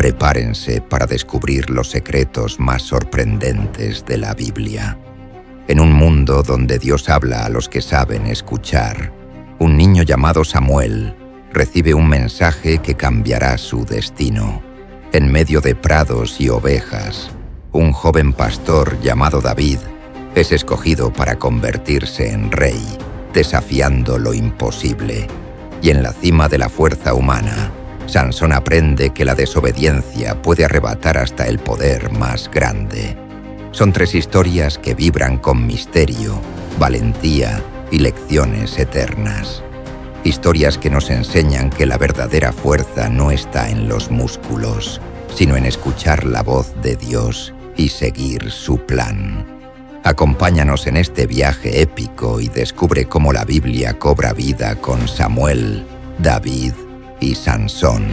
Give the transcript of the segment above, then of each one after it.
Prepárense para descubrir los secretos más sorprendentes de la Biblia. En un mundo donde Dios habla a los que saben escuchar, un niño llamado Samuel recibe un mensaje que cambiará su destino. En medio de prados y ovejas, un joven pastor llamado David es escogido para convertirse en rey, desafiando lo imposible. Y en la cima de la fuerza humana, Sansón aprende que la desobediencia puede arrebatar hasta el poder más grande. Son 3 historias que vibran con misterio, valentía y lecciones eternas. Historias que nos enseñan que la verdadera fuerza no está en los músculos, sino en escuchar la voz de Dios y seguir su plan. Acompáñanos en este viaje épico y descubre cómo la Biblia cobra vida con Samuel, David y Sansón.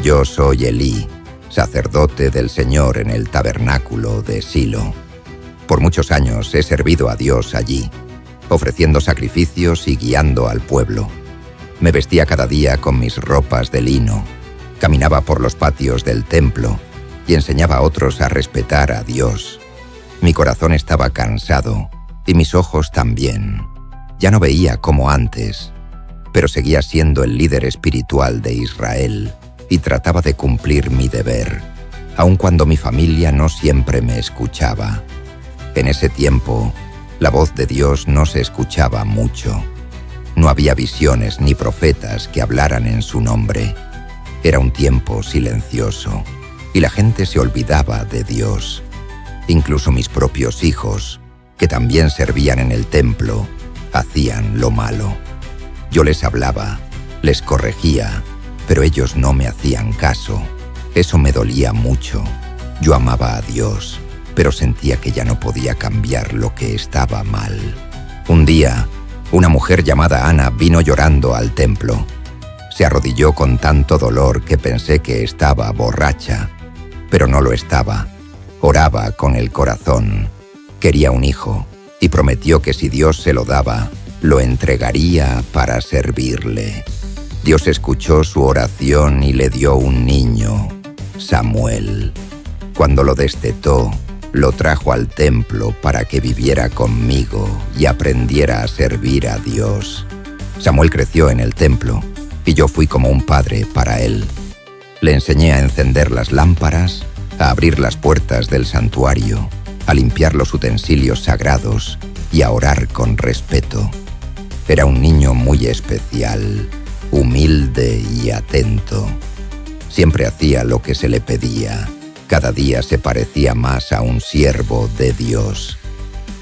Yo soy Elí, sacerdote del Señor en el tabernáculo de Silo. Por muchos años he servido a Dios allí, ofreciendo sacrificios y guiando al pueblo. Me vestía cada día con mis ropas de lino, caminaba por los patios del templo y enseñaba a otros a respetar a Dios. Mi corazón estaba cansado y mis ojos también. Ya no veía como antes, pero seguía siendo el líder espiritual de Israel y trataba de cumplir mi deber, aun cuando mi familia no siempre me escuchaba. En ese tiempo, la voz de Dios no se escuchaba mucho. No había visiones ni profetas que hablaran en su nombre. Era un tiempo silencioso y la gente se olvidaba de Dios. Incluso mis propios hijos, que también servían en el templo, hacían lo malo. Yo les hablaba, les corregía, pero ellos no me hacían caso. Eso me dolía mucho. Yo amaba a Dios, pero sentía que ya no podía cambiar lo que estaba mal. Un día, una mujer llamada Ana vino llorando al templo. Se arrodilló con tanto dolor que pensé que estaba borracha, pero no lo estaba. Oraba con el corazón. Quería un hijo y prometió que si Dios se lo daba, lo entregaría para servirle. Dios escuchó su oración y le dio un niño, Samuel. Cuando lo destetó, lo trajo al templo para que viviera conmigo y aprendiera a servir a Dios. Samuel creció en el templo y yo fui como un padre para él. Le enseñé a encender las lámparas, a abrir las puertas del santuario, a limpiar los utensilios sagrados y a orar con respeto. Era un niño muy especial, humilde y atento. Siempre hacía lo que se le pedía. Cada día se parecía más a un siervo de Dios.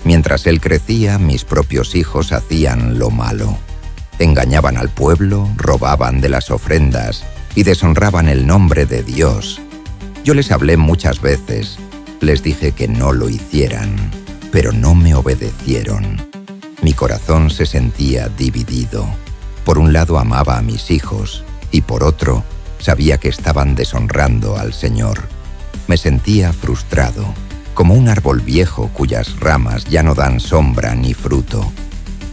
Mientras él crecía, mis propios hijos hacían lo malo. Engañaban al pueblo, robaban de las ofrendas y deshonraban el nombre de Dios. Yo les hablé muchas veces, les dije que no lo hicieran, pero no me obedecieron. Mi corazón se sentía dividido. Por un lado amaba a mis hijos y por otro sabía que estaban deshonrando al Señor. Me sentía frustrado, como un árbol viejo cuyas ramas ya no dan sombra ni fruto.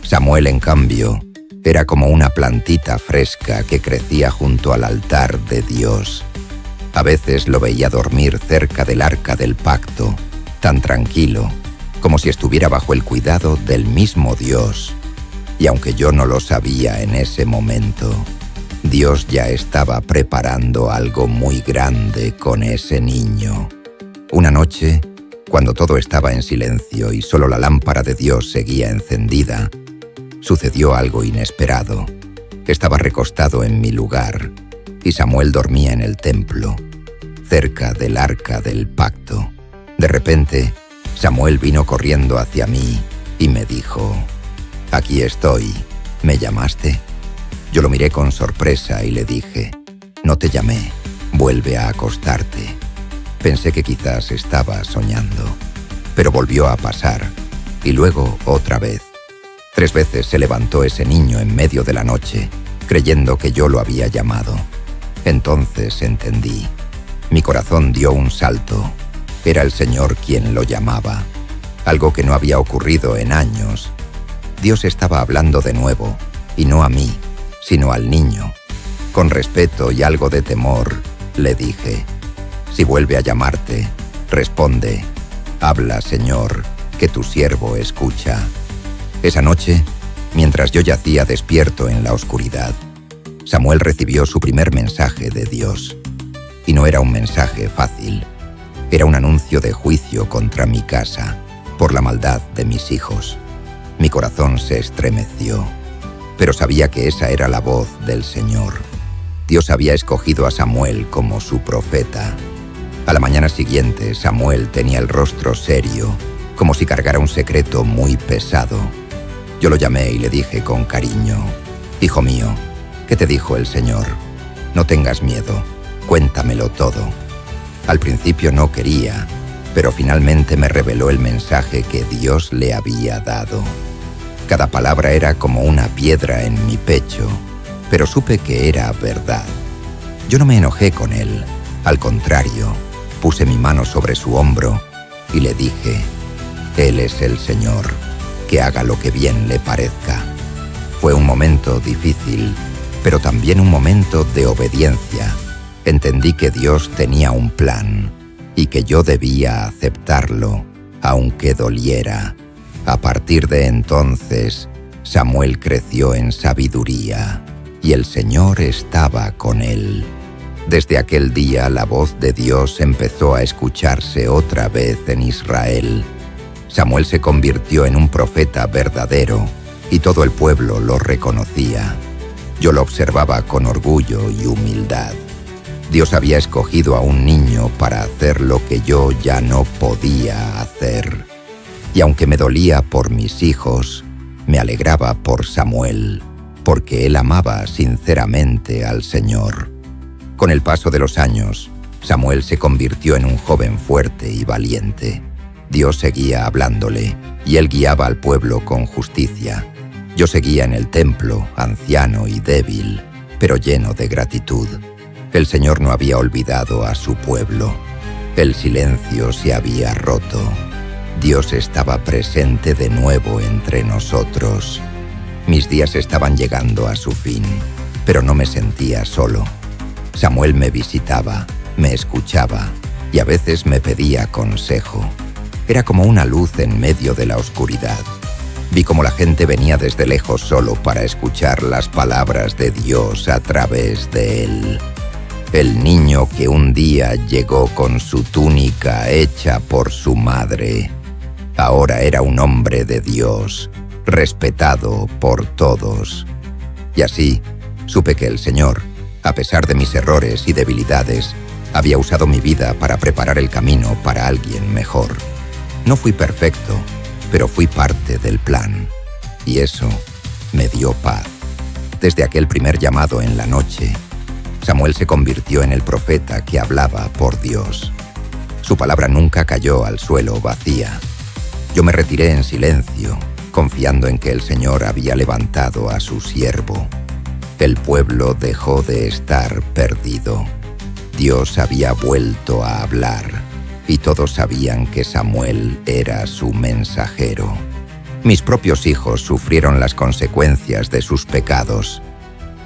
Samuel, en cambio, era como una plantita fresca que crecía junto al altar de Dios. A veces lo veía dormir cerca del arca del pacto, tan tranquilo, como si estuviera bajo el cuidado del mismo Dios. Y aunque yo no lo sabía en ese momento, Dios ya estaba preparando algo muy grande con ese niño. Una noche, cuando todo estaba en silencio y solo la lámpara de Dios seguía encendida, sucedió algo inesperado. Estaba recostado en mi lugar y Samuel dormía en el templo, cerca del arca del pacto. De repente, Samuel vino corriendo hacia mí y me dijo: «Aquí estoy, ¿me llamaste?». Yo lo miré con sorpresa y le dije: «No te llamé, vuelve a acostarte». Pensé que quizás estaba soñando, pero volvió a pasar, y luego otra vez. 3 veces se levantó ese niño en medio de la noche, creyendo que yo lo había llamado. Entonces entendí. Mi corazón dio un salto. Era el Señor quien lo llamaba, algo que no había ocurrido en años. Dios estaba hablando de nuevo, y no a mí, sino al niño. Con respeto y algo de temor, le dije: «Si vuelve a llamarte, responde: habla, Señor, que tu siervo escucha». Esa noche, mientras yo yacía despierto en la oscuridad, Samuel recibió su primer mensaje de Dios. Y no era un mensaje fácil. Era un anuncio de juicio contra mi casa, por la maldad de mis hijos. Mi corazón se estremeció, pero sabía que esa era la voz del Señor. Dios había escogido a Samuel como su profeta. A la mañana siguiente, Samuel tenía el rostro serio, como si cargara un secreto muy pesado. Yo lo llamé y le dije con cariño: «Hijo mío, ¿qué te dijo el Señor? No tengas miedo, cuéntamelo todo». Al principio no quería, pero finalmente me reveló el mensaje que Dios le había dado. Cada palabra era como una piedra en mi pecho, pero supe que era verdad. Yo no me enojé con él, al contrario, puse mi mano sobre su hombro y le dije: «Él es el Señor, que haga lo que bien le parezca». Fue un momento difícil, pero también un momento de obediencia. Entendí que Dios tenía un plan y que yo debía aceptarlo, aunque doliera. A partir de entonces, Samuel creció en sabiduría y el Señor estaba con él. Desde aquel día la voz de Dios empezó a escucharse otra vez en Israel. Samuel se convirtió en un profeta verdadero y todo el pueblo lo reconocía. Yo lo observaba con orgullo y humildad. Dios había escogido a un niño para hacer lo que yo ya no podía hacer. Y aunque me dolía por mis hijos, me alegraba por Samuel, porque él amaba sinceramente al Señor. Con el paso de los años, Samuel se convirtió en un joven fuerte y valiente. Dios seguía hablándole y él guiaba al pueblo con justicia. Yo seguía en el templo, anciano y débil, pero lleno de gratitud. El Señor no había olvidado a su pueblo. El silencio se había roto. Dios estaba presente de nuevo entre nosotros. Mis días estaban llegando a su fin, pero no me sentía solo. Samuel me visitaba, me escuchaba y a veces me pedía consejo. Era como una luz en medio de la oscuridad. Vi cómo la gente venía desde lejos solo para escuchar las palabras de Dios a través de él. El niño que un día llegó con su túnica hecha por su madre, ahora era un hombre de Dios, respetado por todos. Y así, supe que el Señor, a pesar de mis errores y debilidades, había usado mi vida para preparar el camino para alguien mejor. No fui perfecto, pero fui parte del plan, y eso me dio paz. Desde aquel primer llamado en la noche, Samuel se convirtió en el profeta que hablaba por Dios. Su palabra nunca cayó al suelo vacía. Yo me retiré en silencio, confiando en que el Señor había levantado a su siervo. El pueblo dejó de estar perdido. Dios había vuelto a hablar, y todos sabían que Samuel era su mensajero. Mis propios hijos sufrieron las consecuencias de sus pecados,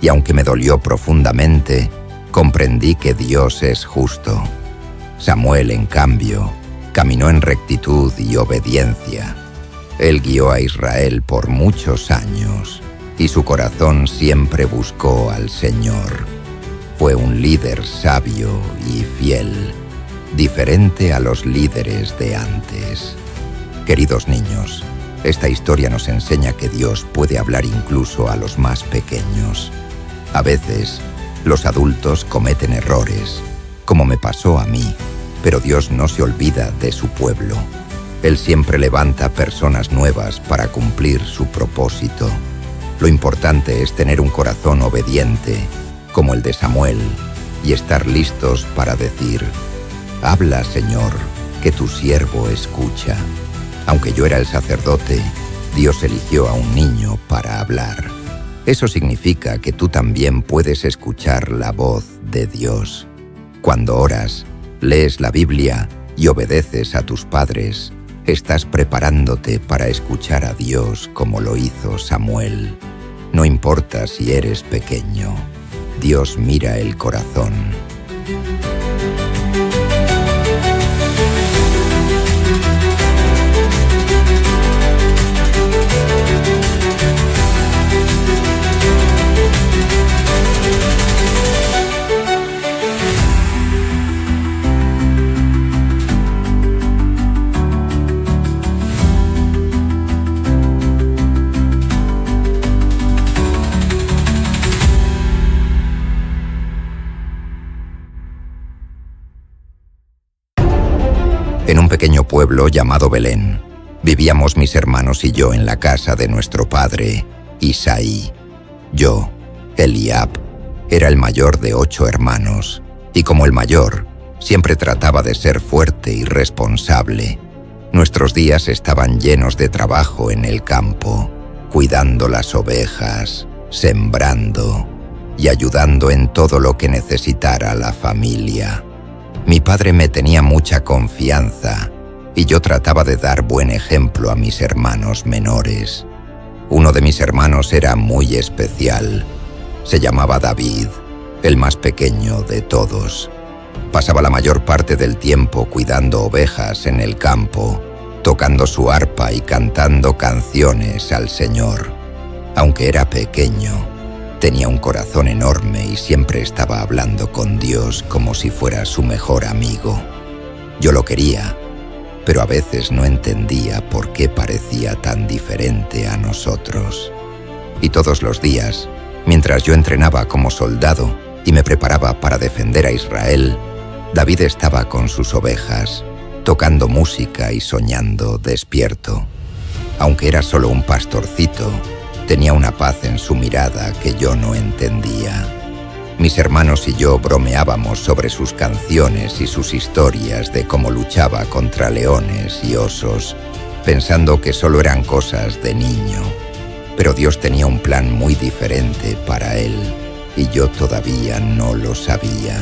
y aunque me dolió profundamente, comprendí que Dios es justo. Samuel, en cambio, caminó en rectitud y obediencia. Él guió a Israel por muchos años, y su corazón siempre buscó al Señor. Fue un líder sabio y fiel, diferente a los líderes de antes. Queridos niños, esta historia nos enseña que Dios puede hablar incluso a los más pequeños. A veces, los adultos cometen errores, como me pasó a mí, pero Dios no se olvida de su pueblo. Él siempre levanta personas nuevas para cumplir su propósito. Lo importante es tener un corazón obediente, como el de Samuel, y estar listos para decir: «Habla, Señor, que tu siervo escucha». Aunque yo era el sacerdote, Dios eligió a un niño para hablar. Eso significa que tú también puedes escuchar la voz de Dios. Cuando oras, lees la Biblia y obedeces a tus padres, estás preparándote para escuchar a Dios como lo hizo Samuel. No importa importa si eres pequeño. Dios mira el corazón. En un pequeño pueblo llamado Belén, vivíamos mis hermanos y yo en la casa de nuestro padre, Isaí. Yo, Eliab, era el mayor de 8 hermanos, y como el mayor, siempre trataba de ser fuerte y responsable. Nuestros días estaban llenos de trabajo en el campo, cuidando las ovejas, sembrando y ayudando en todo lo que necesitara la familia. Mi padre me tenía mucha confianza y yo trataba de dar buen ejemplo a mis hermanos menores. Uno de mis hermanos era muy especial. Se llamaba David, el más pequeño de todos. Pasaba la mayor parte del tiempo cuidando ovejas en el campo, tocando su arpa y cantando canciones al Señor. Aunque era pequeño, tenía un corazón enorme y siempre estaba hablando con Dios como si fuera su mejor amigo. Yo lo quería, pero a veces no entendía por qué parecía tan diferente a nosotros. Y todos los días, mientras yo entrenaba como soldado y me preparaba para defender a Israel, David estaba con sus ovejas, tocando música y soñando despierto. Aunque era solo un pastorcito, tenía una paz en su mirada que yo no entendía. Mis hermanos y yo bromeábamos sobre sus canciones y sus historias de cómo luchaba contra leones y osos, pensando que solo eran cosas de niño. Pero Dios tenía un plan muy diferente para él, y yo todavía no lo sabía.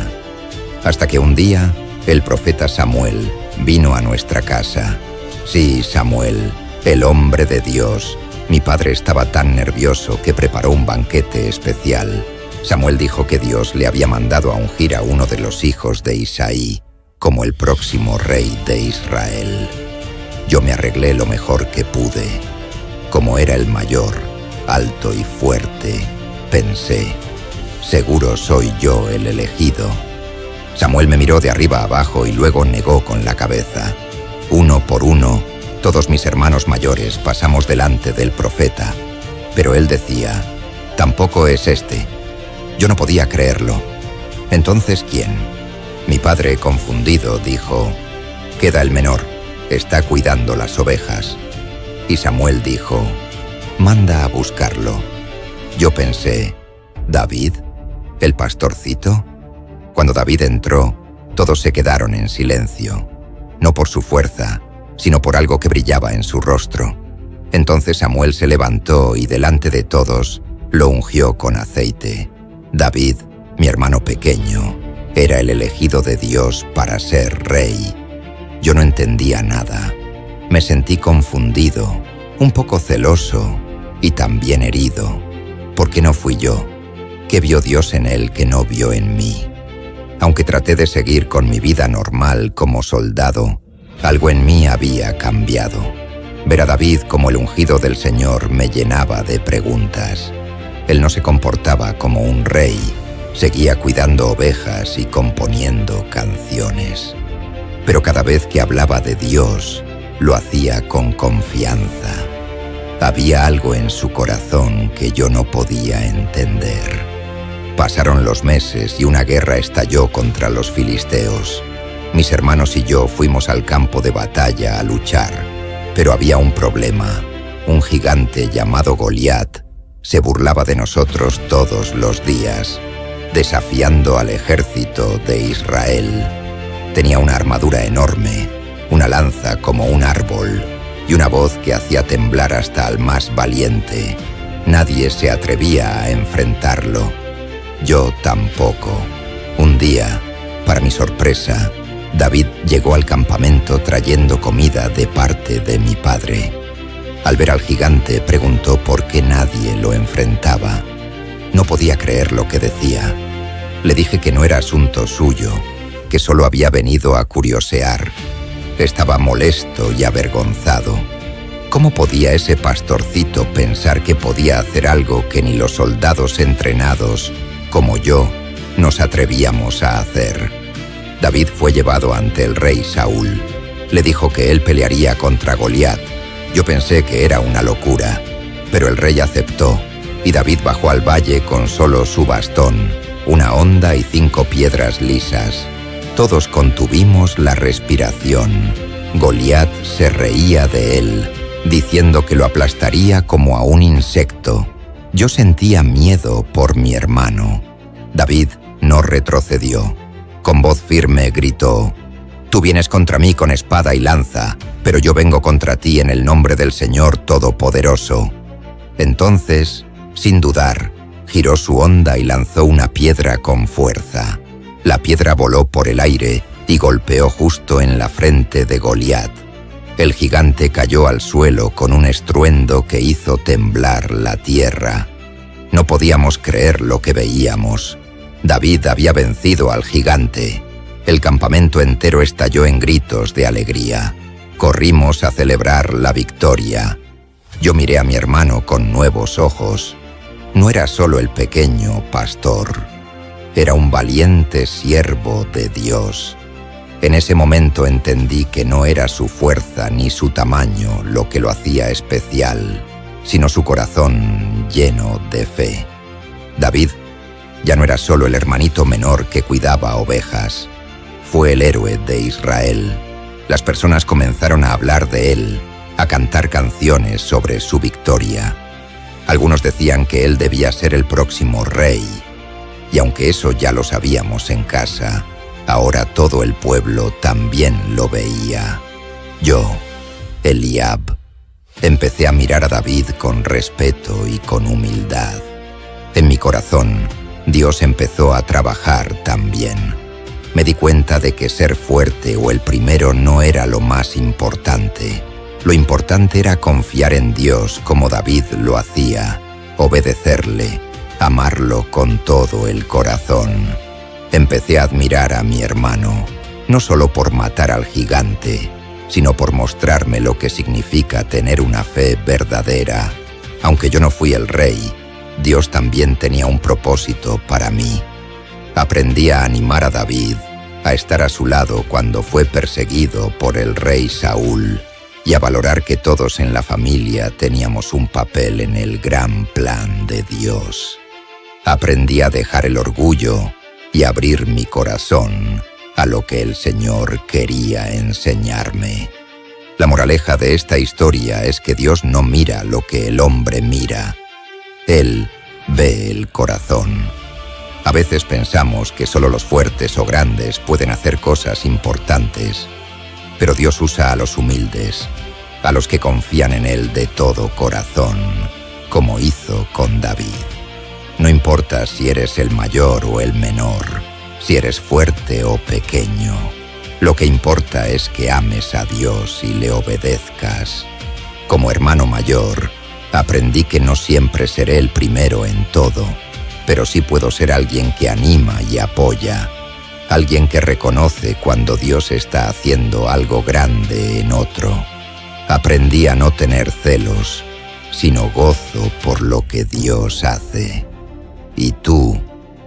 Hasta que un día, el profeta Samuel vino a nuestra casa. Sí, Samuel, el hombre de Dios. Mi padre estaba tan nervioso que preparó un banquete especial. Samuel dijo que Dios le había mandado a ungir a uno de los hijos de Isaí como el próximo rey de Israel. Yo me arreglé lo mejor que pude. Como era el mayor, alto y fuerte, pensé, seguro soy yo el elegido. Samuel me miró de arriba a abajo y luego negó con la cabeza. Uno por uno, todos mis hermanos mayores pasamos delante del profeta, pero él decía, tampoco es este. Yo no podía creerlo. ¿Entonces quién? Mi padre, confundido, dijo, queda el menor, está cuidando las ovejas. Y Samuel dijo, manda a buscarlo. Yo pensé, ¿David? ¿El pastorcito? Cuando David entró, todos se quedaron en silencio, no por su fuerza, sino por algo que brillaba en su rostro. Entonces Samuel se levantó y delante de todos lo ungió con aceite. David, mi hermano pequeño, era el elegido de Dios para ser rey. Yo no entendía nada. Me sentí confundido, un poco celoso y también herido. ¿Por qué no fui yo? ¿Qué vio Dios en él que no vio en mí? Aunque traté de seguir con mi vida normal como soldado, algo en mí había cambiado. Ver a David como el ungido del Señor me llenaba de preguntas. Él no se comportaba como un rey, seguía cuidando ovejas y componiendo canciones. Pero cada vez que hablaba de Dios, lo hacía con confianza. Había algo en su corazón que yo no podía entender. Pasaron los meses y una guerra estalló contra los filisteos. Mis hermanos y yo fuimos al campo de batalla a luchar, pero había un problema. Un gigante llamado Goliat se burlaba de nosotros todos los días, desafiando al ejército de Israel. Tenía una armadura enorme, una lanza como un árbol y una voz que hacía temblar hasta al más valiente. Nadie se atrevía a enfrentarlo. Yo tampoco. Un día, para mi sorpresa, David llegó al campamento trayendo comida de parte de mi padre. Al ver al gigante, preguntó por qué nadie lo enfrentaba. No podía creer lo que decía. Le dije que no era asunto suyo, que solo había venido a curiosear. Estaba molesto y avergonzado. ¿Cómo podía ese pastorcito pensar que podía hacer algo que ni los soldados entrenados, como yo, nos atrevíamos a hacer? David fue llevado ante el rey Saúl. Le dijo que él pelearía contra Goliat. Yo pensé que era una locura, pero el rey aceptó, y David bajó al valle con solo su bastón, una honda y 5 piedras lisas. Todos contuvimos la respiración. Goliat se reía de él, diciendo que lo aplastaría como a un insecto. Yo sentía miedo por mi hermano. David no retrocedió. Con voz firme gritó: «Tú vienes contra mí con espada y lanza, pero yo vengo contra ti en el nombre del Señor Todopoderoso». Entonces, sin dudar, giró su honda y lanzó una piedra con fuerza. La piedra voló por el aire y golpeó justo en la frente de Goliat. El gigante cayó al suelo con un estruendo que hizo temblar la tierra. No podíamos creer lo que veíamos. David había vencido al gigante. El campamento entero estalló en gritos de alegría. Corrimos a celebrar la victoria. Yo miré a mi hermano con nuevos ojos. No era solo el pequeño pastor. Era un valiente siervo de Dios. En ese momento entendí que no era su fuerza ni su tamaño lo que lo hacía especial, sino su corazón lleno de fe. David ya no era solo el hermanito menor que cuidaba ovejas. Fue el héroe de Israel. Las personas comenzaron a hablar de él, a cantar canciones sobre su victoria. Algunos decían que él debía ser el próximo rey. Y aunque eso ya lo sabíamos en casa, ahora todo el pueblo también lo veía. Yo, Eliab, empecé a mirar a David con respeto y con humildad. En mi corazón, Dios empezó a trabajar también. Me di cuenta de que ser fuerte o el primero no era lo más importante. Lo importante era confiar en Dios como David lo hacía, obedecerle, amarlo con todo el corazón. Empecé a admirar a mi hermano, no solo por matar al gigante, sino por mostrarme lo que significa tener una fe verdadera. Aunque yo no fui el rey, Dios también tenía un propósito para mí. Aprendí a animar a David, a estar a su lado cuando fue perseguido por el rey Saúl, y a valorar que todos en la familia teníamos un papel en el gran plan de Dios. Aprendí a dejar el orgullo y abrir mi corazón a lo que el Señor quería enseñarme. La moraleja de esta historia es que Dios no mira lo que el hombre mira. Él ve el corazón. A veces pensamos que solo los fuertes o grandes pueden hacer cosas importantes, pero Dios usa a los humildes, a los que confían en Él de todo corazón, como hizo con David. No importa si eres el mayor o el menor, si eres fuerte o pequeño. Lo que importa es que ames a Dios y le obedezcas. Como hermano mayor, aprendí que no siempre seré el primero en todo, pero sí puedo ser alguien que anima y apoya, alguien que reconoce cuando Dios está haciendo algo grande en otro. Aprendí a no tener celos, sino gozo por lo que Dios hace. Y tú,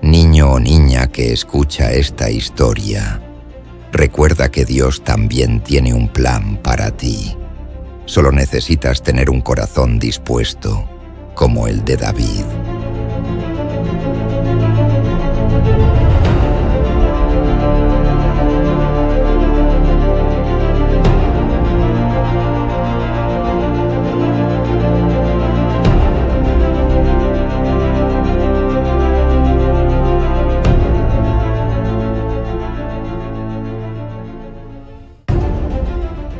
niño o niña que escucha esta historia, recuerda que Dios también tiene un plan para ti. Solo necesitas tener un corazón dispuesto, como el de David.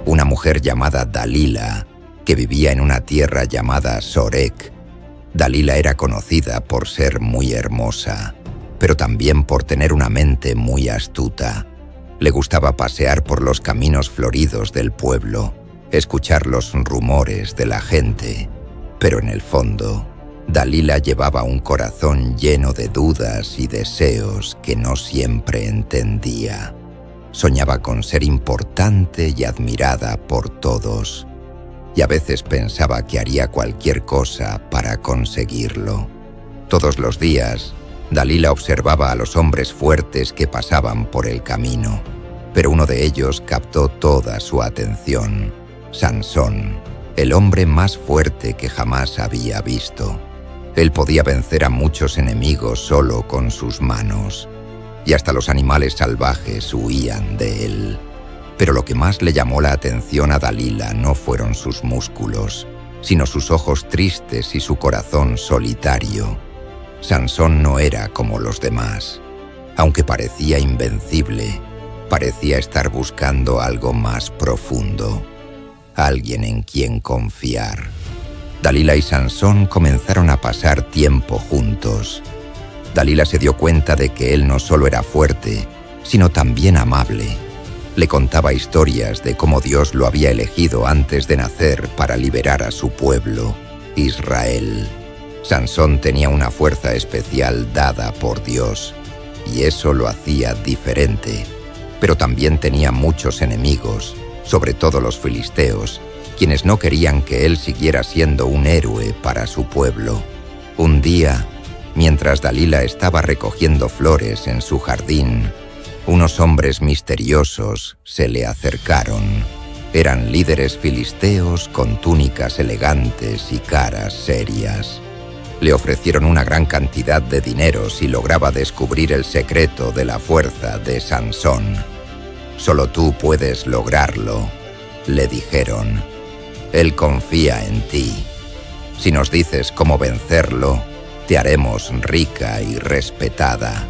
Una mujer llamada Dalila, que vivía en una tierra llamada Sorek. Dalila era conocida por ser muy hermosa, pero también por tener una mente muy astuta. Le gustaba pasear por los caminos floridos del pueblo, escuchar los rumores de la gente, pero en el fondo, Dalila llevaba un corazón lleno de dudas y deseos que no siempre entendía. Soñaba con ser importante y admirada por todos, y a veces pensaba que haría cualquier cosa para conseguirlo. Todos los días, Dalila observaba a los hombres fuertes que pasaban por el camino, pero uno de ellos captó toda su atención: Sansón, el hombre más fuerte que jamás había visto. Él podía vencer a muchos enemigos solo con sus manos, y hasta los animales salvajes huían de él. Pero lo que más le llamó la atención a Dalila no fueron sus músculos, sino sus ojos tristes y su corazón solitario. Sansón no era como los demás. Aunque parecía invencible, parecía estar buscando algo más profundo, alguien en quien confiar. Dalila y Sansón comenzaron a pasar tiempo juntos. Dalila se dio cuenta de que él no solo era fuerte, sino también amable. Le contaba historias de cómo Dios lo había elegido antes de nacer para liberar a su pueblo, Israel. Sansón tenía una fuerza especial dada por Dios, y eso lo hacía diferente. Pero también tenía muchos enemigos, sobre todo los filisteos, quienes no querían que él siguiera siendo un héroe para su pueblo. Un día, mientras Dalila estaba recogiendo flores en su jardín, unos hombres misteriosos se le acercaron. Eran líderes filisteos con túnicas elegantes y caras serias. Le ofrecieron una gran cantidad de dinero si lograba descubrir el secreto de la fuerza de Sansón. «Solo tú puedes lograrlo», le dijeron. «Él confía en ti. Si nos dices cómo vencerlo, te haremos rica y respetada».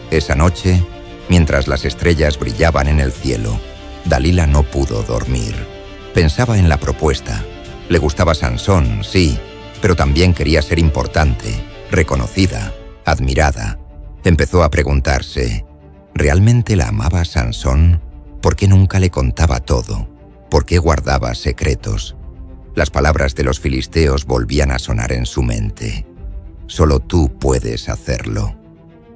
Esa noche, mientras las estrellas brillaban en el cielo, Dalila no pudo dormir. Pensaba en la propuesta. Le gustaba Sansón, sí, pero también quería ser importante, reconocida, admirada. Empezó a preguntarse, ¿realmente la amaba Sansón? ¿Por qué nunca le contaba todo? ¿Por qué guardaba secretos? Las palabras de los filisteos volvían a sonar en su mente. Solo tú puedes hacerlo.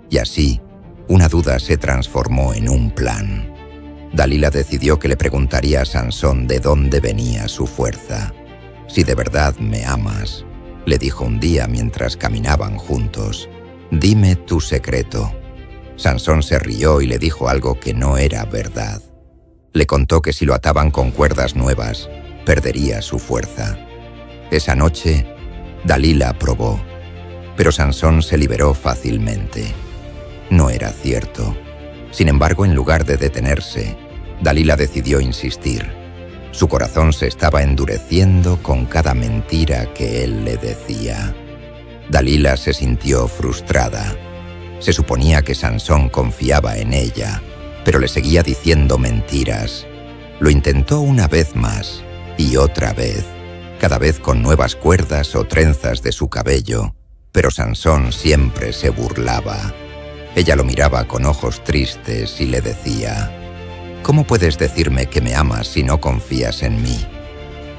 Y así, una duda se transformó en un plan. Dalila decidió que le preguntaría a Sansón de dónde venía su fuerza. «Si de verdad me amas», le dijo un día mientras caminaban juntos, «dime tu secreto». Sansón se rió y le dijo algo que no era verdad. Le contó que si lo ataban con cuerdas nuevas, perdería su fuerza. Esa noche, Dalila probó, pero Sansón se liberó fácilmente. No era cierto. Sin embargo, en lugar de detenerse, Dalila decidió insistir. Su corazón se estaba endureciendo con cada mentira que él le decía. Dalila se sintió frustrada. Se suponía que Sansón confiaba en ella, pero le seguía diciendo mentiras. Lo intentó una vez más y otra vez, cada vez con nuevas cuerdas o trenzas de su cabello, pero Sansón siempre se burlaba. Ella lo miraba con ojos tristes y le decía, «¿Cómo puedes decirme que me amas si no confías en mí?».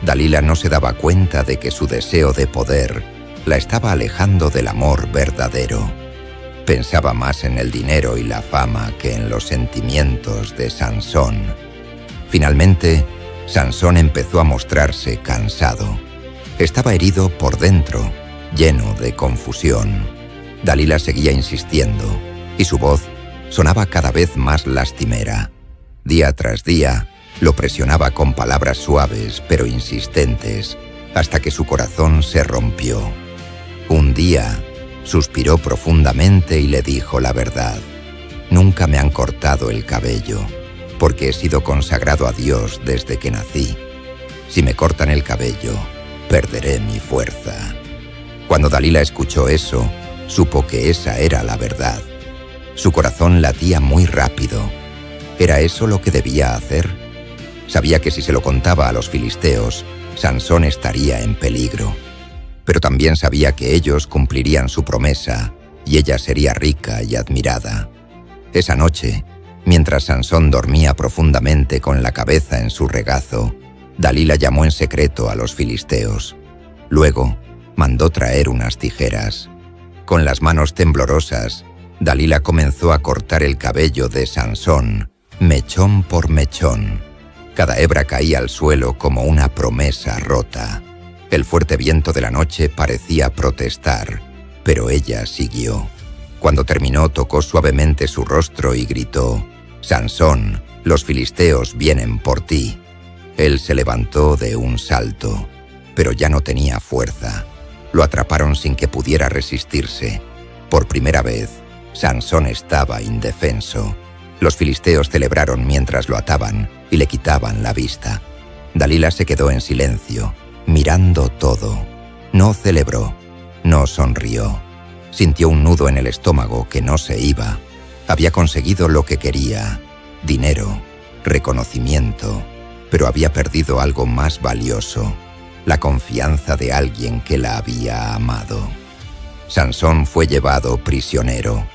Dalila no se daba cuenta de que su deseo de poder la estaba alejando del amor verdadero. Pensaba más en el dinero y la fama que en los sentimientos de Sansón. Finalmente, Sansón empezó a mostrarse cansado. Estaba herido por dentro, lleno de confusión. Dalila seguía insistiendo, y su voz sonaba cada vez más lastimera. Día tras día, lo presionaba con palabras suaves pero insistentes, hasta que su corazón se rompió. Un día, suspiró profundamente y le dijo la verdad. «Nunca me han cortado el cabello, porque he sido consagrado a Dios desde que nací. Si me cortan el cabello, perderé mi fuerza». Cuando Dalila escuchó eso, supo que esa era la verdad. Su corazón latía muy rápido. ¿Era eso lo que debía hacer? Sabía que si se lo contaba a los filisteos, Sansón estaría en peligro. Pero también sabía que ellos cumplirían su promesa y ella sería rica y admirada. Esa noche, mientras Sansón dormía profundamente con la cabeza en su regazo, Dalila llamó en secreto a los filisteos. Luego, Mandó traer unas tijeras. Con las manos temblorosas, Dalila comenzó a cortar el cabello de Sansón, mechón por mechón. Cada hebra caía al suelo como una promesa rota. El fuerte viento de la noche parecía protestar, pero ella siguió. Cuando terminó, tocó suavemente su rostro y gritó: «Sansón, los filisteos vienen por ti». Él se levantó de un salto, pero ya no tenía fuerza. Lo atraparon sin que pudiera resistirse. Por primera vez, Sansón estaba indefenso. Los filisteos celebraron mientras lo ataban y le quitaban la vista. Dalila se quedó en silencio, mirando todo. No celebró, no sonrió. Sintió un nudo en el estómago que no se iba. Había conseguido lo que quería: dinero, reconocimiento, pero había perdido algo más valioso: la confianza de alguien que la había amado. Sansón fue llevado prisionero.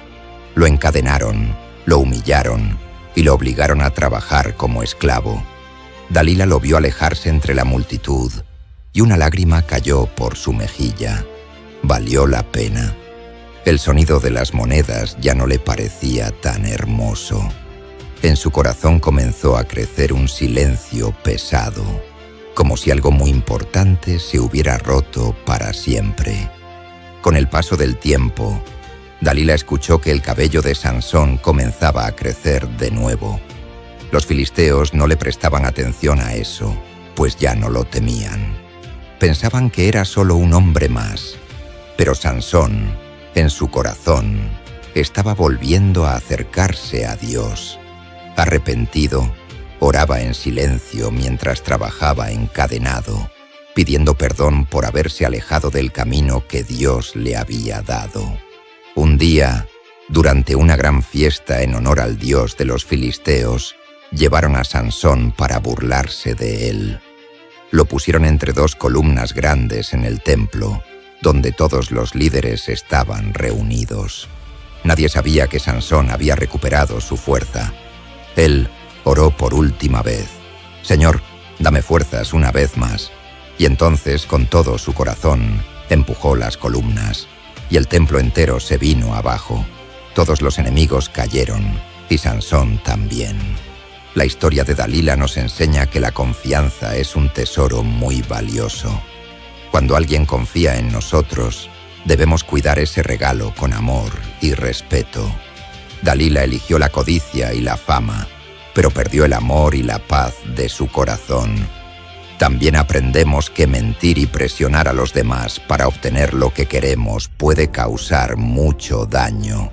Lo encadenaron, lo humillaron y lo obligaron a trabajar como esclavo. Dalila lo vio alejarse entre la multitud y una lágrima cayó por su mejilla. Valió la pena. El sonido de las monedas ya no le parecía tan hermoso. En su corazón comenzó a crecer un silencio pesado, como si algo muy importante se hubiera roto para siempre. Con el paso del tiempo, Dalila escuchó que el cabello de Sansón comenzaba a crecer de nuevo. Los filisteos no le prestaban atención a eso, pues ya no lo temían. Pensaban que era solo un hombre más, pero Sansón, en su corazón, estaba volviendo a acercarse a Dios. Arrepentido, oraba en silencio mientras trabajaba encadenado, pidiendo perdón por haberse alejado del camino que Dios le había dado. Un día, durante una gran fiesta en honor al dios de los filisteos, llevaron a Sansón para burlarse de él. Lo pusieron entre dos columnas grandes en el templo, donde todos los líderes estaban reunidos. Nadie sabía que Sansón había recuperado su fuerza. Él oró por última vez: «Señor, dame fuerzas una vez más». Y entonces, con todo su corazón, empujó las columnas, y el templo entero se vino abajo. Todos los enemigos cayeron, y Sansón también. La historia de Dalila nos enseña que la confianza es un tesoro muy valioso. Cuando alguien confía en nosotros, debemos cuidar ese regalo con amor y respeto. Dalila eligió la codicia y la fama, pero perdió el amor y la paz de su corazón. También aprendemos que mentir y presionar a los demás para obtener lo que queremos puede causar mucho daño.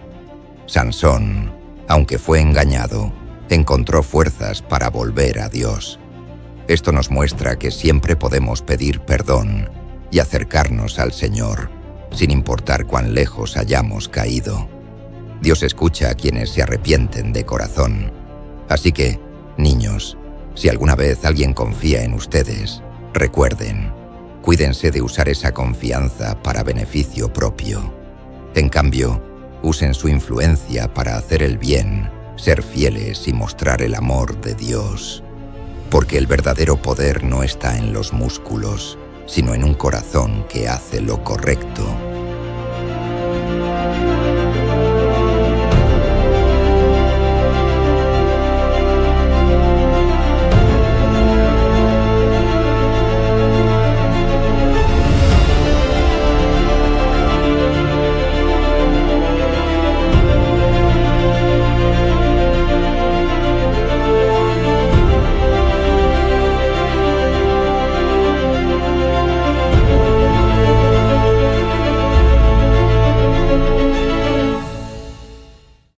Sansón, aunque fue engañado, encontró fuerzas para volver a Dios. Esto nos muestra que siempre podemos pedir perdón y acercarnos al Señor, sin importar cuán lejos hayamos caído. Dios escucha a quienes se arrepienten de corazón. Así que, niños, si alguna vez alguien confía en ustedes, recuerden, cuídense de usar esa confianza para beneficio propio. En cambio, usen su influencia para hacer el bien, ser fieles y mostrar el amor de Dios. Porque el verdadero poder no está en los músculos, sino en un corazón que hace lo correcto.